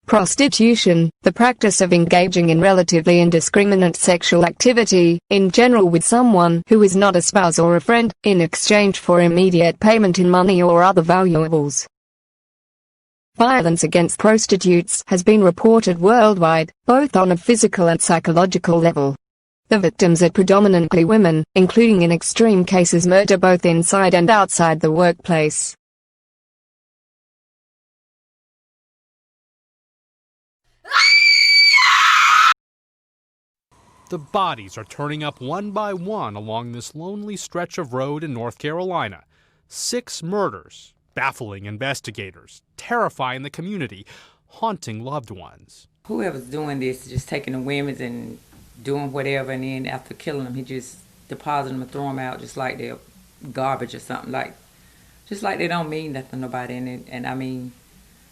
Prostitution, the practice of engaging in relatively indiscriminate sexual activity, in general with someone who is not a spouse or a friend, in exchange for immediate payment in money or other valuables. Violence against prostitutes has been reported worldwide, both on a physical and psychological level. The victims are predominantly women, including in extreme cases murder both inside and outside the workplace. The bodies are turning up one by one along this lonely stretch of road in North Carolina. 6 murders, baffling investigators, terrifying the community, haunting loved ones. Whoever's doing this is just taking the women and doing whatever, and then after killing them, he just deposit them and throw them out just like they're garbage or something, just like they don't mean nothing to nobody. And I mean,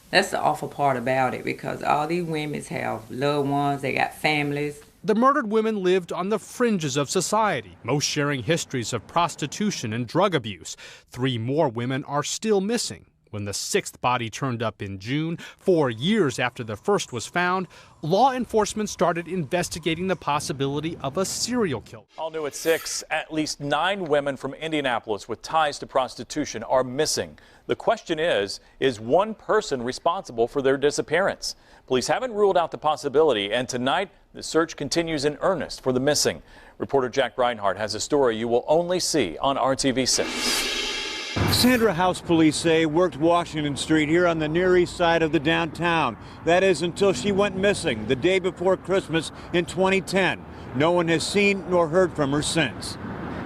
that's the awful part about it, because all these women have loved ones, they got families. The murdered women lived on the fringes of society, most sharing histories of prostitution and drug abuse. 3 more women are still missing. When the 6th body turned up in June, 4 years after the first was found, law enforcement started investigating the possibility of a serial killer. All new at 6, at least 9 women from Indianapolis with ties to prostitution are missing. The question is one person responsible for their disappearance? Police haven't ruled out the possibility, and tonight the search continues in earnest for the missing. Reporter Jack Reinhardt has a story you will only see on RTV6. Sandra House police say worked Washington Street here on the Near East side of the downtown. That is until she went missing the day before Christmas in 2010. No one has seen nor heard from her since.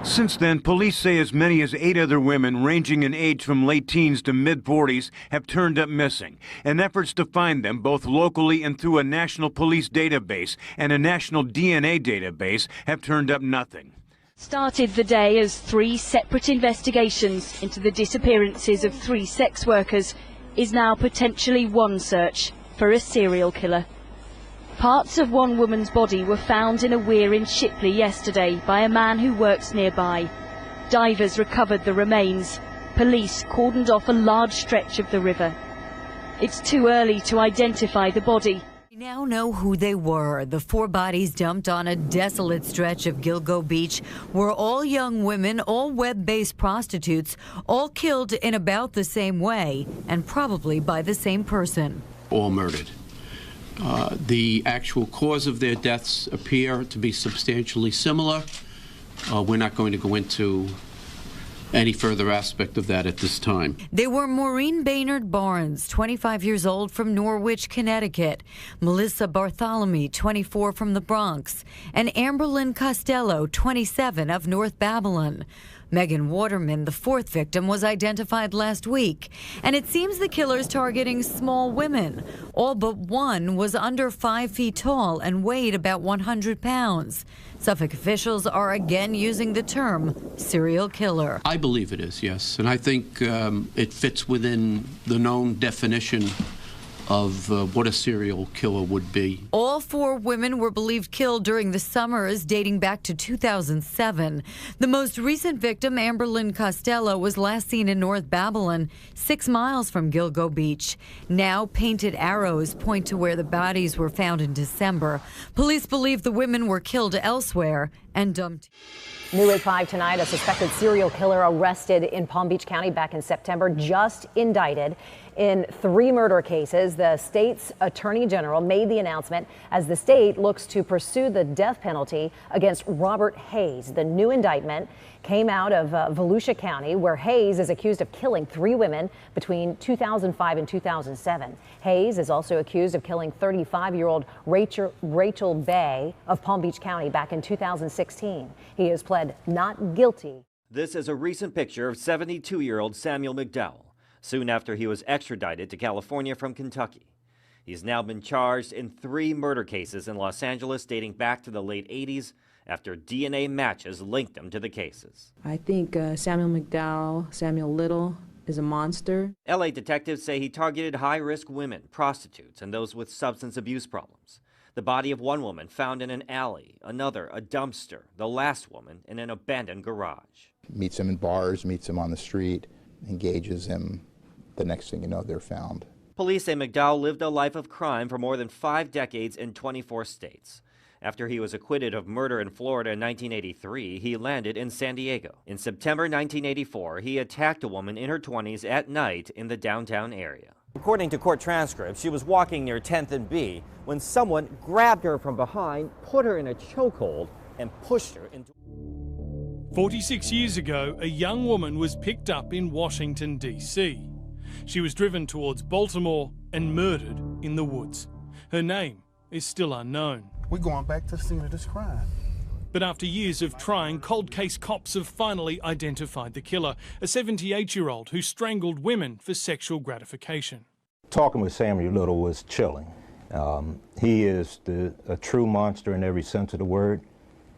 Since then, police say as many as 8 other women ranging in age from late teens to mid-40s have turned up missing, and efforts to find them both locally and through a national police database and a national DNA database have turned up nothing. Started the day as 3 separate investigations into the disappearances of 3 sex workers is now potentially one search for a serial killer. Parts of one woman's body were found in a weir in Shipley yesterday by a man who works nearby. Divers recovered the remains. Police cordoned off a large stretch of the river. It's too early to identify the body. We now know who they were. The 4 bodies dumped on a desolate stretch of Gilgo Beach were all young women, all web-based prostitutes, all killed in about the same way and probably by the same person. All murdered. The actual cause of their deaths appear to be substantially similar. We're not going to go into any further aspect of that at this time. They were Maureen Baynard Barnes, 25 years old, from Norwich, Connecticut, Melissa Bartholomew, 24, from the Bronx, and Amberlynn Costello, 27, of North Babylon. Megan Waterman, the 4th victim, was identified last week, and it seems the killer's targeting small women. All but one was under 5 feet tall and weighed about 100 pounds. Suffolk officials are again using the term serial killer. I believe it is, yes, and I think it fits within the known definition of what a serial killer would be. All 4 women were believed killed during the summers dating back to 2007. The most recent victim, Amberlynn Costello, was last seen in North Babylon, 6 miles from Gilgo Beach. Now painted arrows point to where the bodies were found in December. Police believe the women were killed elsewhere and dumped. New at 5 tonight, a suspected serial killer arrested in Palm Beach County back in September, just indicted in 3 murder cases. The state's attorney general made the announcement as the state looks to pursue the death penalty against Robert Hayes. The new indictment came out of Volusia County, where Hayes is accused of killing 3 women between 2005 and 2007. Hayes is also accused of killing 35-year-old Rachel Bay of Palm Beach County back in 2016. He has pled not guilty. This is a recent picture of 72-year-old Samuel McDowell, soon after he was extradited to California from Kentucky. He's now been charged in 3 murder cases in Los Angeles dating back to the late 80s after DNA matches linked him to the cases. I think Samuel McDowell, Samuel Little, is a monster. LA detectives say he targeted high-risk women, prostitutes, and those with substance abuse problems. The body of one woman found in an alley, another a dumpster, the last woman in an abandoned garage. Meets him in bars, meets him on the street, engages him. The next thing you know, they're found. Police say McDowell lived a life of crime for more than 5 decades in 24 states. After he was acquitted of murder in Florida in 1983, he landed in San Diego. In September 1984, he attacked a woman in her 20s at night in the downtown area. According to court transcripts, she was walking near 10th and B when someone grabbed her from behind, put her in a chokehold, and pushed her into... 46 years ago, a young woman was picked up in Washington, D.C. She was driven towards Baltimore and murdered in the woods. Her name is still unknown. We're going back to the scene of this crime. But after years of trying, cold case cops have finally identified the killer, a 78-year-old who strangled women for sexual gratification. Talking with Samuel Little was chilling. He is a true monster in every sense of the word.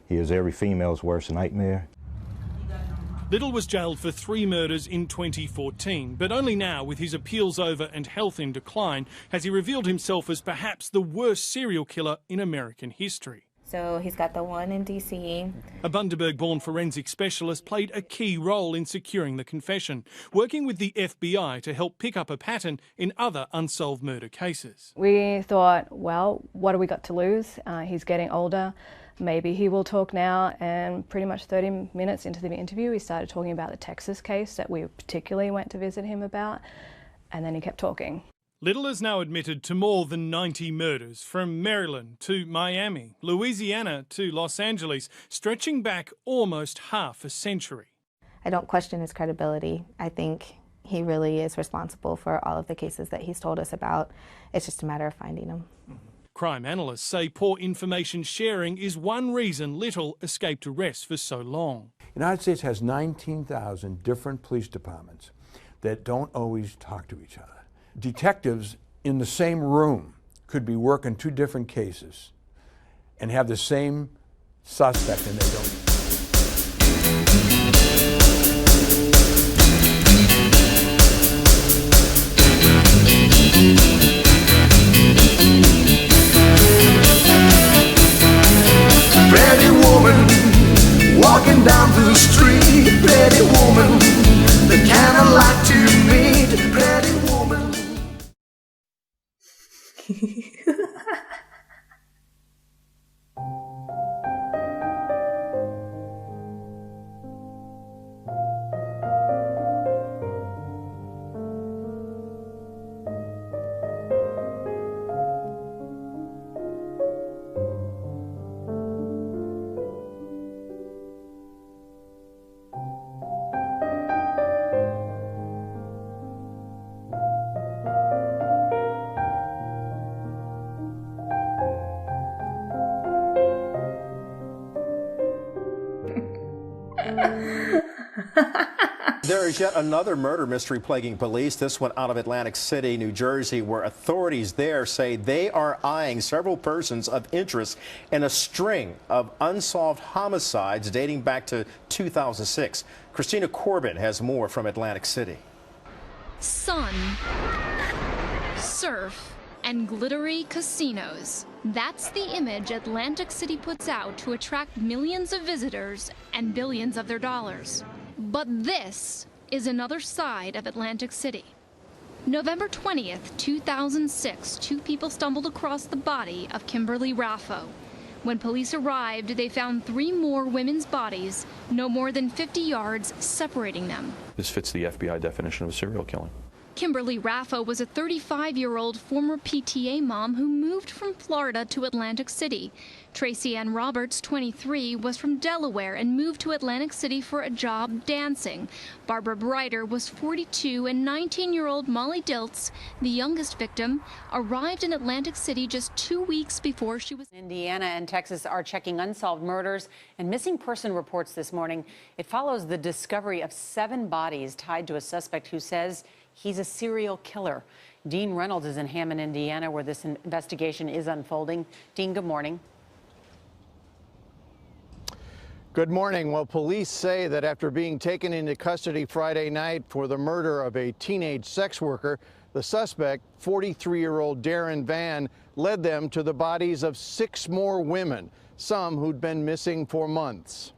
He is every female's worst nightmare. Little was jailed for 3 murders in 2014, but only now, with his appeals over and health in decline, has he revealed himself as perhaps the worst serial killer in American history. So he's got the one in D.C. A Bundaberg-born forensic specialist played a key role in securing the confession, working with the FBI to help pick up a pattern in other unsolved murder cases. We thought, well, what have we got to lose? He's getting older. Maybe he will talk now, and pretty much 30 minutes into the interview we started talking about the Texas case that we particularly went to visit him about, and then he kept talking. Little has now admitted to more than 90 murders, from Maryland to Miami, Louisiana to Los Angeles, stretching back almost half a century. I don't question his credibility. I think he really is responsible for all of the cases that he's told us about. It's just a matter of finding him. Crime analysts say poor information sharing is one reason Little escaped arrest for so long. The United States has 19,000 different police departments that don't always talk to each other. Detectives in the same room could be working 2 different cases and have the same suspect, and they don't. Pretty woman walking down the street, pretty woman, the kind I like to meet, pretty woman. There is yet another murder mystery plaguing police, this one out of Atlantic City, New Jersey, where authorities there say they are eyeing several persons of interest in a string of unsolved homicides dating back to 2006. Christina Corbin has more from Atlantic City. Sun, surf, and glittery casinos. That's the image Atlantic City puts out to attract millions of visitors and billions of their dollars. But this is another side of Atlantic City. November 20th, 2006, 2 people stumbled across the body of Kimberly Raffo. When police arrived, they found 3 more women's bodies, no more than 50 yards separating them. This fits the FBI definition of a serial killing. Kimberly Raffo was a 35-year-old former PTA mom who moved from Florida to Atlantic City. Tracy Ann Roberts, 23, was from Delaware and moved to Atlantic City for a job dancing. Barbara Brighter was 42, and 19-year-old Molly Diltz, the youngest victim, arrived in Atlantic City just 2 weeks before she was... Indiana and Texas are checking unsolved murders and missing person reports this morning. It follows the discovery of 7 bodies tied to a suspect who says he's a serial killer. Dean Reynolds is in Hammond, Indiana, where this investigation is unfolding. Dean, good morning. Good morning. Well, police say that after being taken into custody Friday night for the murder of a teenage sex worker, the suspect, 43-year-old Darren Vann, led them to the bodies of 6 more women, some who'd been missing for months.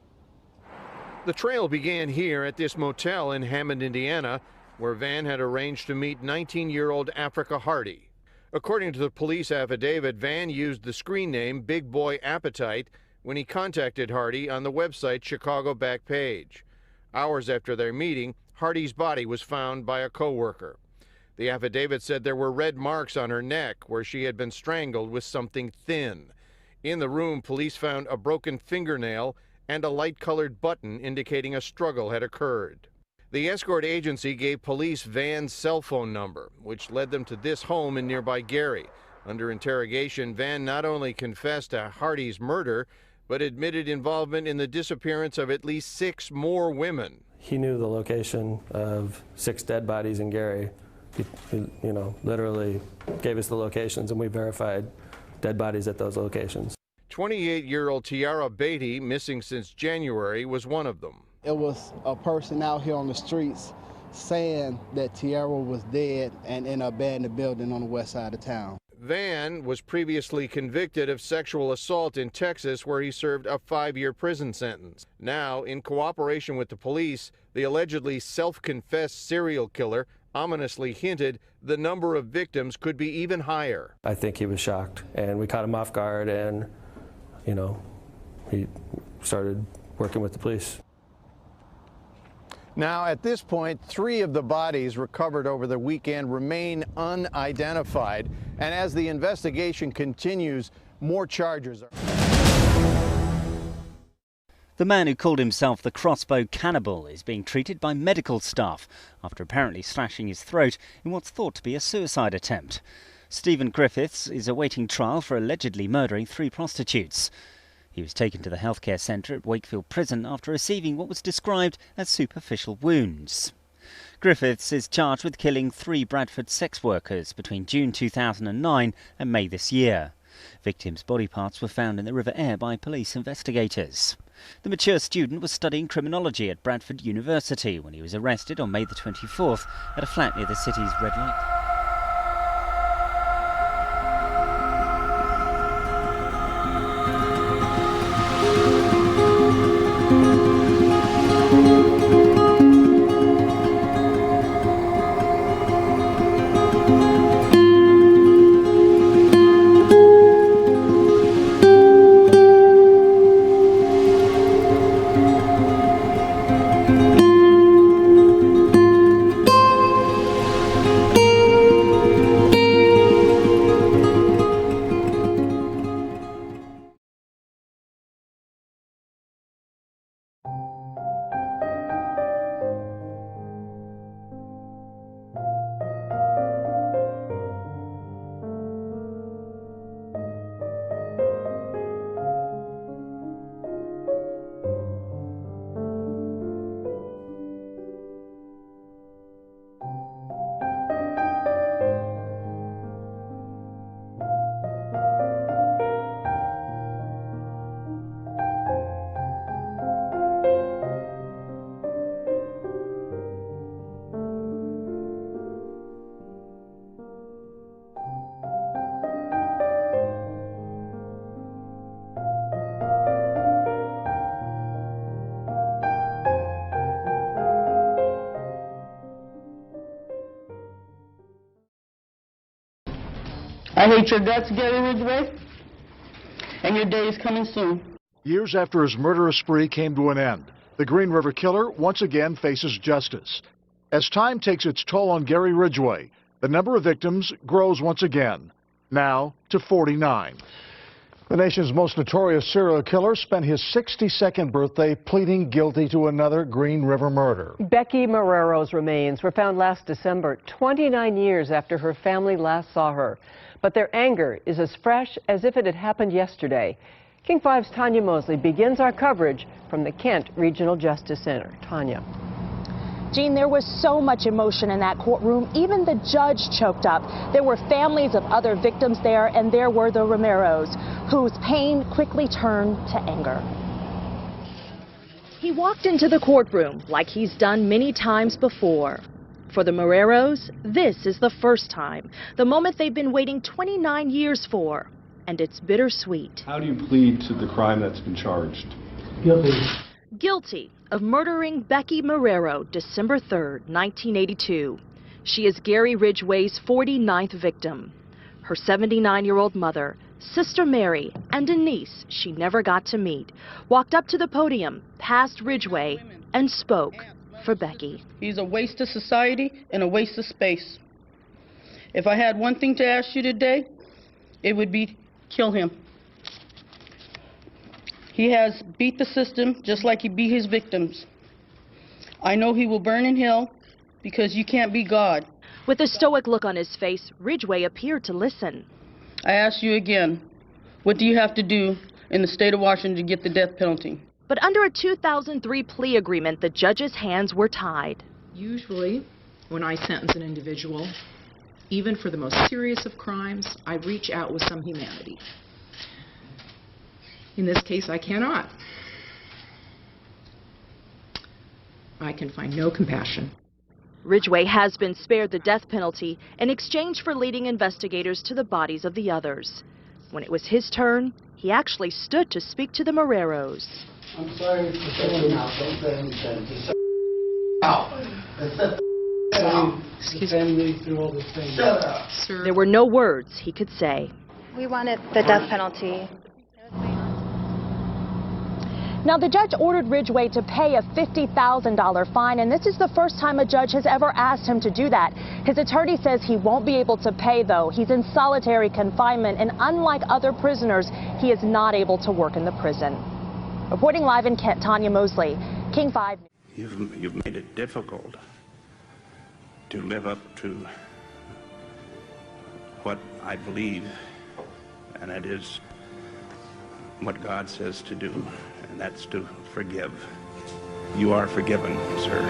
The trail began here at this motel in Hammond, Indiana. where Van had arranged to meet 19-year-old Africa Hardy. According to the police affidavit, Van used the screen name Big Boy Appetite when he contacted Hardy on the website Chicago Backpage. Hours after their meeting, Hardy's body was found by a co-worker. The affidavit said there were red marks on her neck where she had been strangled with something thin. In the room, police found a broken fingernail and a light-colored button indicating a struggle had occurred. The escort agency gave police Van's cell phone number, which led them to this home in nearby Gary. Under interrogation, Van not only confessed to Hardy's murder, but admitted involvement in the disappearance of at least 6 more women. He knew the location of 6 dead bodies in Gary. He literally gave us the locations, and we verified dead bodies at those locations. 28-year-old Tiara Beatty, missing since January, was one of them. It was a person out here on the streets saying that Tiara was dead and in an abandoned building on the west side of town. Van was previously convicted of sexual assault in Texas, where he served a 5-year prison sentence. Now, in cooperation with the police, the allegedly self-confessed serial killer ominously hinted the number of victims could be even higher. I think he was shocked, and we caught him off guard, and, he started working with the police. Now, at this point, 3 of the bodies recovered over the weekend remain unidentified. And as the investigation continues, more charges are... The man who called himself the Crossbow Cannibal is being treated by medical staff after apparently slashing his throat in what's thought to be a suicide attempt. Stephen Griffiths is awaiting trial for allegedly murdering 3 prostitutes. He was taken to the healthcare centre at Wakefield Prison after receiving what was described as superficial wounds. Griffiths is charged with killing 3 Bradford sex workers between June 2009 and May this year. Victims' body parts were found in the River Aire by police investigators. The mature student was studying criminology at Bradford University when he was arrested on May the 24th at a flat near the city's red light. I hate your guts, Gary Ridgway, and your day is coming soon. Years after his murderous spree came to an end, the Green River Killer once again faces justice. As time takes its toll on Gary Ridgway, the number of victims grows once again, now to 49. The nation's most notorious serial killer spent his 62nd birthday pleading guilty to another Green River murder. Becky Marrero's remains were found last December, 29 years after her family last saw her. But their anger is as fresh as if it had happened yesterday. King 5's Tanya Mosley begins our coverage from the Kent Regional Justice Center. Tanya. Jean, there was so much emotion in that courtroom, even the judge choked up. There were families of other victims there, and there were the Romeros, whose pain quickly turned to anger. He walked into the courtroom like he's done many times before. For the Marreros, this is the first time, the moment they've been waiting 29 years for, and it's bittersweet. How do you plead to the crime that's been charged? Guilty. Guilty of murdering Becky Marrero, December 3rd, 1982. She is Gary Ridgway's 49th victim. Her 79-year-old mother, Sister Mary, and a niece she never got to meet walked up to the podium past Ridgway and spoke for Becky. He's a waste of society and a waste of space. If I had one thing to ask you today, it would be kill him. He has beat the system just like he beat his victims. I know he will burn in hell because you can't be God. With a stoic look on his face, Ridgway appeared to listen. I ask you again, what do you have to do in the state of Washington to get the death penalty? But under a 2003 plea agreement, the judge's hands were tied. Usually, when I sentence an individual, even for the most serious of crimes, I reach out with some humanity. In this case, I cannot. I can find no compassion. Ridgway has been spared the death penalty in exchange for leading investigators to the bodies of the others. When it was his turn, he actually stood to speak to the Marreros. I'm sorry for saying out. Don't say anything. Just say out. The family through all this thing. Shut up. Sir. There were no words he could say. We wanted the death penalty. Now, the judge ordered Ridgway to pay a $50,000 fine, and this is the first time a judge has ever asked him to do that. His attorney says he won't be able to pay, though. He's in solitary confinement, and unlike other prisoners, he is not able to work in the prison. Reporting live in Kent, Tanya Mosley, King 5. You've made it difficult to live up to what I believe, and that is what God says to do, and that's to forgive. You are forgiven, sir.